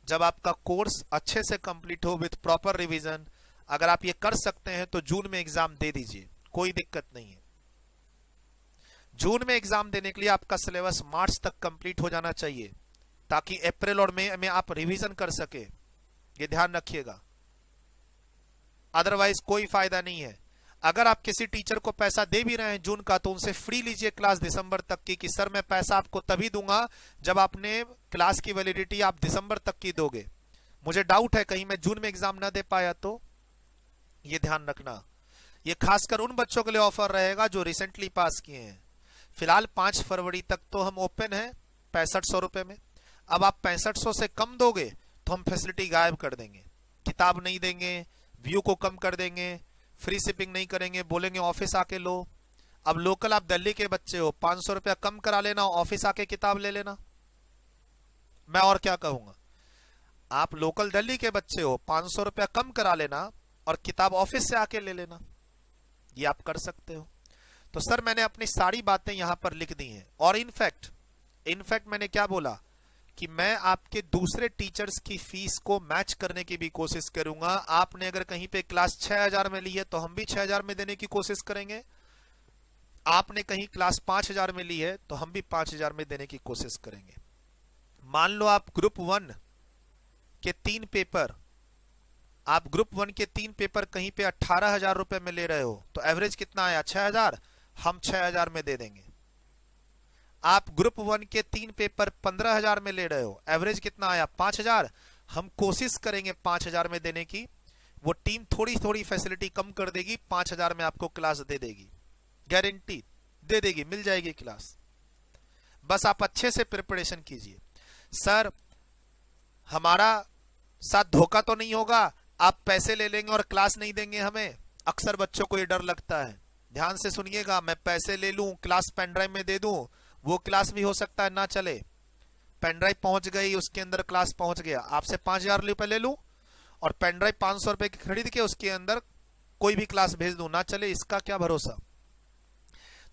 जब आपका कोर्स अच्छे से कंप्लीट हो विद प्रॉपर रिवीजन। अगर आप ये कर सकते हैं तो जून में एग्जाम दे दीजिए, कोई दिक्कत नहीं है। जून में एग्जाम देने के लिए आपका सिलेबस मार्च तक कंप्लीट हो जाना चाहिए, ताकि अप्रैल और मई में आप रिवीजन कर सके, ये ध्यान रखिएगा, अदरवाइज कोई फायदा नहीं है। अगर आप किसी टीचर को पैसा दे भी रहे हैं जून का, तो उनसे फ्री लीजिए क्लास दिसंबर तक की, कि सर मैं पैसा आपको तभी दूंगा जब आपने क्लास की वैलिडिटी आप दिसंबर तक की दोगे, मुझे डाउट है कहीं मैं जून में एग्जाम ना दे पाया तो। ये ध्यान रखना, ये खासकर उन बच्चों के लिए ऑफर रहेगा जो रिसेंटली पास किए हैं। फिलहाल 5 फरवरी तक तो हम ओपन है 6500 रुपए में। अब आप 6500 से कम दोगे तो हम फैसिलिटी गायब कर देंगे, किताब नहीं देंगे, व्यू को कम कर देंगे, फ्री शिपिंग नहीं करेंगे, बोलेंगे ऑफिस आके लो। अब लोकल आप दिल्ली के बच्चे हो, 500 रुपया कम करा लेना, ऑफिस आके किताब ले लेना, मैं और क्या कहूंगा। आप लोकल दिल्ली के बच्चे हो, 500 रुपया कम करा लेना और किताब ऑफिस से आके ले लेना, ये आप कर सकते हो। तो सर मैंने अपनी सारी बातें यहां पर लिख दी हैं, और इनफैक्ट मैंने क्या बोला कि मैं आपके दूसरे टीचर्स की फीस को मैच करने की भी कोशिश करूंगा। आपने अगर कहीं पे क्लास 6000 में ली है तो हम भी 6000 में देने की कोशिश करेंगे, आपने कहीं क्लास 5000 में ली है तो हम भी 5000 में देने की कोशिश करेंगे। मान लो आप ग्रुप 1 के 3 पेपर, आप ग्रुप 1 के 3 पेपर कहीं पे 18,000 रुपए में ले रहे हो, तो एवरेज कितना आया 6000, हम 6000 में दे देंगे। आप ग्रुप 1 के 3 पेपर 15,000 में ले रहे हो, एवरेज कितना आया 5000, हम कोशिश करेंगे 5000 में देने की, वो टीम थोड़ी थोड़ी फैसिलिटी कम कर देगी, 5000 में आपको क्लास दे देगी, गारंटी दे देगी, मिल जाएगी क्लास। बस आप अच्छे से प्रिपरेशन कीजिए। सर हमारा साथ धोखा तो नहीं होगा, आप पैसे ले लेंगे और क्लास नहीं देंगे हमें, अक्सर बच्चों को ये डर लगता है। ध्यान से सुनिएगा, मैं पैसे ले लूं, क्लास पेन ड्राइव में दे दूं, वो क्लास भी हो सकता है ना चले, पेन ड्राइव पहुंच गई, उसके अंदर क्लास पहुंच गया, आपसे 5000 रुपए ले लूं और पेन ड्राइव 500 रुपए की खरीद के उसके अंदर कोई भी क्लास भेज दूं, ना चले, इसका क्या भरोसा।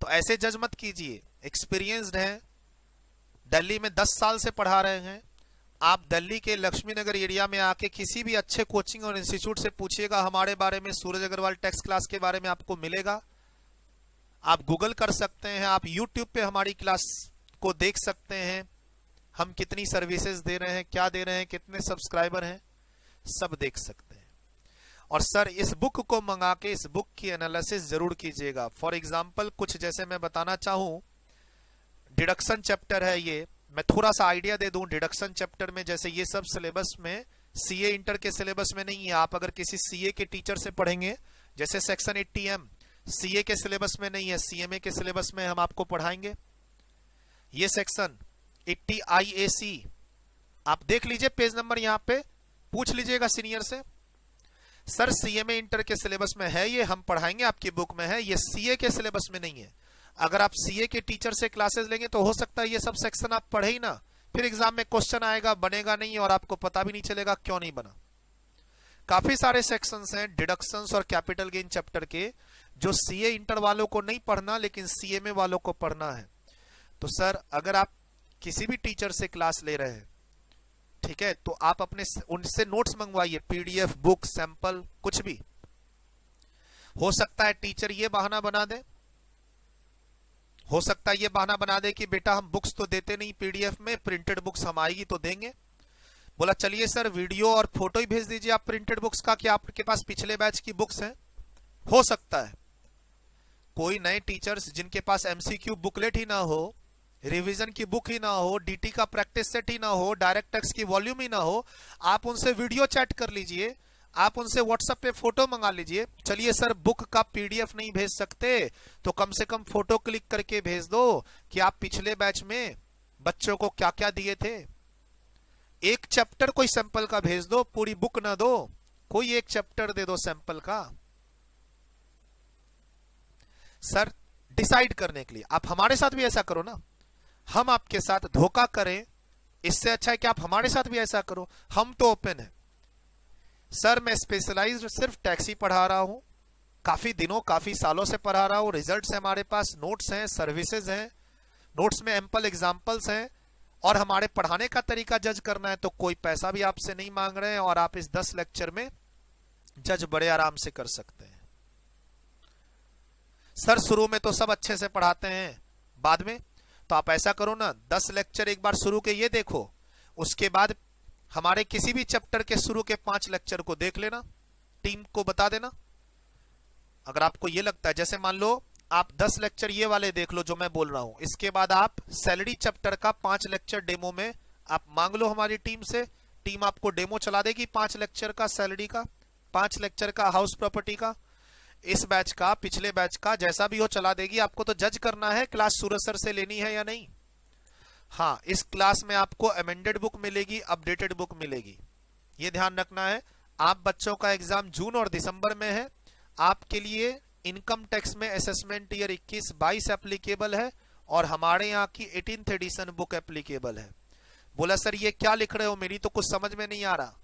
तो ऐसे जज मत कीजिए, एक्सपीरियंस्ड हैं, दिल्ली में 10 साल से पढ़ा रहे हैं आप। दिल्ली के लक्ष्मी नगर एरिया में आके किसी भी अच्छे कोचिंग और इंस्टीट्यूट से पूछिएगा हमारे बारे में, सूरज अग्रवाल टेक्स क्लास के बारे में आपको मिलेगा। आप गूगल कर सकते हैं, आप यूट्यूब पे हमारी क्लास को देख सकते हैं, हम कितनी सर्विसेज दे रहे हैं, क्या दे रहे हैं, कितने सब्सक्राइबर हैं, सब देख सकते हैं। और सर इस बुक को मंगा के इस बुक की एनालिसिस जरूर कीजिएगा। फॉर एग्जांपल कुछ जैसे मैं बताना चाहूं, डिडक्शन चैप्टर है ये, मैं थोड़ा सा आइडिया दे दूं। डिडक्शन चैप्टर में जैसे ये सब सिलेबस में, सीए इंटर के सिलेबस में नहीं है। आप अगर किसी सीए के टीचर से पढ़ेंगे, जैसे सेक्शन 80M सीए के सिलेबस में नहीं है, सीएमए के सिलेबस में हम आपको पढ़ाएंगे। ये सेक्शन 80 IAC आप देख लीजिए, पेज नंबर यहां पे पूछ लीजिएगा सीनियर से, सर सीएमए इंटर के सिलेबस में है, ये हम पढ़ाएंगे, आपकी बुक में है, ये सीए के सिलेबस में नहीं है। अगर आप सीए के टीचर से क्लासेस लेंगे तो हो सकता है ये सब सेक्शन आप पढ़े ही ना, फिर एग्जाम में क्वेश्चन आएगा, बनेगा नहीं और आपको पता भी नहीं चलेगा क्यों नहीं बना। काफी सारे सेक्शंस हैं डिडक्शंस और कैपिटल गेन चैप्टर के, जो सीए इंटर वालों को नहीं पढ़ना लेकिन सीएमए वालों को पढ़ना है। तो सर अगर आप किसी भी टीचर से क्लास ले रहे हैं, ठीक है, तो आप अपने उनसे नोट्स मंगवाइए, पीडीएफ, बुक, सैंपल, कुछ भी। हो सकता है टीचर ये बहाना बना दे, हो सकता है ये बहाना बना दे कि बेटा हम बुक्स तो देते नहीं पीडीएफ में, प्रिंटेड बुक्स हम आएगी तो देंगे। बोला चलिए सर वीडियो और फोटो ही भेज दीजिए आप प्रिंटेड बुक्स का, कि आपके पास पिछले बैच की बुक्स हैं। हो सकता है कोई नए टीचर्स जिनके पास एमसीक्यू बुकलेट ही ना हो, रिवीजन की बुक ही ना हो, डीटी का प्रैक्टिस सेट ही ना हो, डायरेक्ट टेक्स्ट की वॉल्यूम ही ना हो, आप उनसे वीडियो चैट कर लीजिए, आप उनसे व्हाट्सएप पे फोटो मंगा लीजिए। चलिए सर बुक का पीडीएफ नहीं भेज सकते तो कम से कम फोटो क्लिक करके भेज दो कि आप पिछले बैच में बच्चों को क्या क्या दिए थे। एक चैप्टर कोई सैंपल का भेज दो, पूरी बुक ना दो, कोई एक चैप्टर दे दो सैंपल का। सर डिसाइड करने के लिए आप हमारे साथ भी ऐसा करो ना, हम आपके साथ धोखा करें, इससे अच्छा है कि आप हमारे साथ भी ऐसा करो। हम तो ओपन है सर, मैं स्पेशलाइज्ड सिर्फ टैक्सी पढ़ा रहा हूं, काफी दिनों काफी सालों से पढ़ा रहा हूं, रिजल्ट्स हैं हमारे पास, नोट्स हैं, सर्विसेज हैं, नोट्स में एम्पल एग्जांपल्स हैं, और हमारे पढ़ाने का तरीका जज करना है तो कोई पैसा भी आपसे नहीं मांग रहे हैं, और आप इस 10 लेक्चर में जज बड़े आराम से कर सकते हैं। सर शुरू में तो सब अच्छे से पढ़ाते हैं, बाद में तो आप ऐसा करो ना, 10 लेक्चर एक बार शुरू के ये देखो, उसके बाद हमारे किसी भी चैप्टर के शुरू के 5 लेक्चर को देख लेना, टीम को बता देना। अगर आपको ये लगता है, जैसे मान लो आप 10 लेक्चर ये वाले देख लो जो मैं बोल रहा हूं, इसके बाद आप सैलरी चैप्टर का 5 लेक्चर डेमो में आप मांग लो हमारी टीम से, टीम आपको डेमो चला देगी 5 लेक्चर का सैलरी का, 5 लेक्चर का हाउस प्रॉपर्टी का, इस बैच का, पिछले बैच का, जैसा भी हो चला देगी। आपको तो जज करना है क्लास सूरज सर से लेनी है या नहीं। हाँ, इस क्लास में आपको अमेंडेड बुक मिलेगी, अपडेटेड बुक मिलेगी, ये ध्यान रखना है। आप बच्चों का एग्जाम जून और दिसंबर में है, आपके लिए इनकम टैक्स में असेसमेंट ईयर 21-22 एप्लीकेबल है, और हमारे यहाँ की 18th एडिशन बुक एप्लीकेबल है। बोला सर ये क्या लिख रहे हो, मेरी तो कुछ समझ में नहीं आ रहा।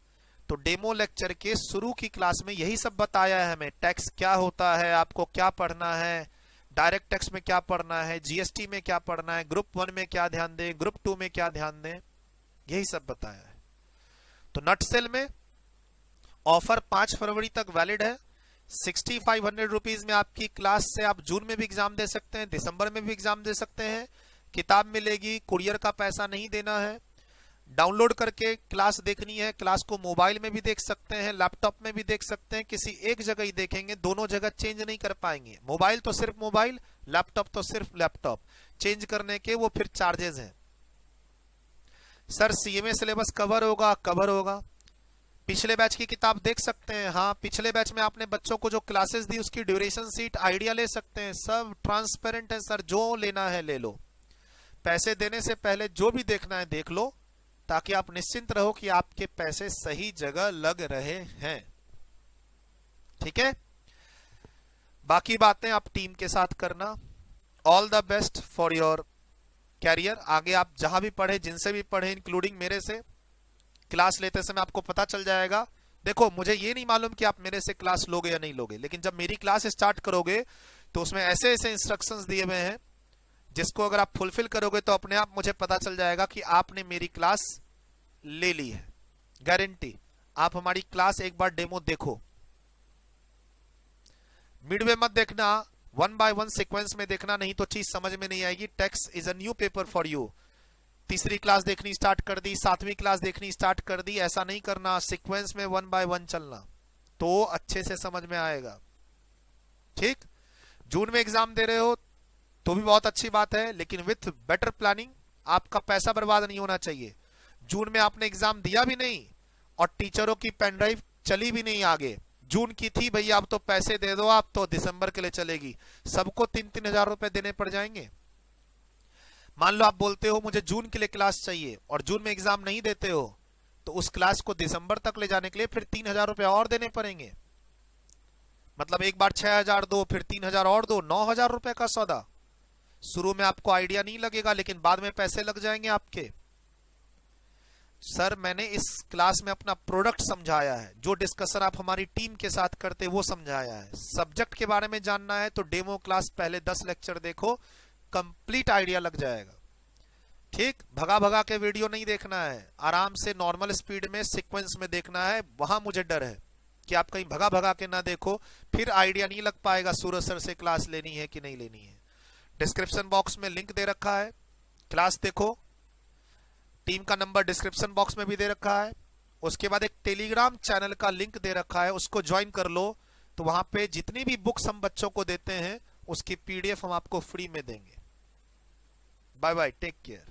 तो डेमो लेक्चर के शुरू की क्लास में यही सब बताया है हमें, टैक्स क्या होता है, आपको क्या पढ़ना है, डायरेक्ट टैक्स में क्या पढ़ना है, जीएसटी में क्या पढ़ना है, ग्रुप 1 में क्या ध्यान दें, ग्रुप 2 में क्या ध्यान दें, यही सब बताया है। तो नटसेल में ऑफर 5 फरवरी तक वैलिड है। 6500 रुपीज में आपकी क्लास से आप जून में भी एग्जाम दे सकते हैं, दिसंबर में भी एग्जाम दे सकते हैं। किताब मिलेगी, कुरियर का पैसा नहीं देना है, डाउनलोड करके क्लास देखनी है, क्लास को मोबाइल में भी देख सकते हैं, लैपटॉप में भी देख सकते हैं, किसी एक जगह ही देखेंगे, दोनों जगह चेंज नहीं कर पाएंगे। मोबाइल तो सिर्फ मोबाइल, लैपटॉप तो सिर्फ लैपटॉप, चेंज करने के वो फिर चार्जेस हैं। सर सीएमए सिलेबस कवर होगा, कवर होगा। पिछले बैच की किताब देख सकते हैं, हाँ पिछले बैच में आपने बच्चों को जो क्लासेस दी उसकी ड्यूरेशन शीट, आइडिया ले सकते हैं, सब ट्रांसपेरेंट है सर, जो लेना है ले लो, पैसे देने से पहले जो भी देखना है देख लो, ताकि आप निश्चिंत रहो कि आपके पैसे सही जगह लग रहे हैं। ठीक है, बाकी बातें आप टीम के साथ करना। All the best for your career. आगे आप जहां भी पढ़े, जिनसे भी पढ़े, इंक्लूडिंग मेरे से, क्लास लेते समय आपको पता चल जाएगा। देखो मुझे ये नहीं मालूम कि आप मेरे से क्लास लोगे या नहीं लोगे, लेकिन जब मेरी क्लास स्टार्ट करोगे तो उसमें ऐसे ऐसे इंस्ट्रक्शंस दिए हुए हैं जिसको अगर आप फुलफिल करोगे तो अपने आप मुझे पता चल जाएगा कि आपने मेरी क्लास ले ली है। गारंटी। आप हमारी क्लास एक बार डेमो देखो, मिडवे मत देखना, 1 by 1 सीक्वेंस में देखना, नहीं तो चीज समझ में नहीं आएगी। Tax is a new paper for you. तीसरी क्लास देखनी स्टार्ट कर दी, 7वीं क्लास देखनी स्टार्ट कर दी, ऐसा नहीं करना, सीक्वेंस में 1 by 1 चलना। तो अच्छे से समझ में आएगा। ठीक, जून में एग्जाम दे रहे हो तो भी बहुत अच्छी बात है, लेकिन विथ बेटर प्लानिंग। आपका पैसा बर्बाद नहीं होना चाहिए। जून में आपने एग्जाम दिया भी नहीं और टीचरों की पेन ड्राइव चली भी नहीं आगे। जून की थी भैया, आप तो पैसे दे दो, आप तो दिसंबर के लिए चलेगी। सबको 3-3 हजार रुपए देने पड़ जाएंगे। मान लो आप बोलते हो मुझे जून के लिए क्लास चाहिए और जून में एग्जाम नहीं देते हो, तो उस क्लास को दिसंबर तक ले जाने के लिए फिर 3,000 रुपए और देने पड़ेंगे। मतलब एक बार 6,000 दो, फिर 3,000 और दो, 9,000 रुपए का सौदा। शुरू में आपको आइडिया नहीं लगेगा, लेकिन बाद में पैसे लग जाएंगे आपके। सर मैंने इस क्लास में अपना प्रोडक्ट समझाया है, जो डिस्कशन आप हमारी टीम के साथ करते वो समझाया है। सब्जेक्ट के बारे में जानना है तो डेमो क्लास पहले 10 लेक्चर देखो, कंप्लीट आइडिया लग जाएगा। ठीक, भगा भगा के वीडियो नहीं देखना है, आराम से नॉर्मल स्पीड में सीक्वेंस में देखना है। वहां मुझे डर है कि आप कहीं भगा भगा के ना देखो, फिर आइडिया नहीं लग पाएगा सूरज सर से क्लास लेनी है कि नहीं लेनी है। डिस्क्रिप्शन बॉक्स में लिंक दे रखा है, क्लास देखो। टीम का नंबर डिस्क्रिप्शन बॉक्स में भी दे रखा है। उसके बाद एक टेलीग्राम चैनल का लिंक दे रखा है, उसको ज्वाइन कर लो। तो वहां पे जितनी भी बुक्स हम बच्चों को देते हैं उसकी पीडीएफ हम आपको फ्री में देंगे। Bye bye, take care.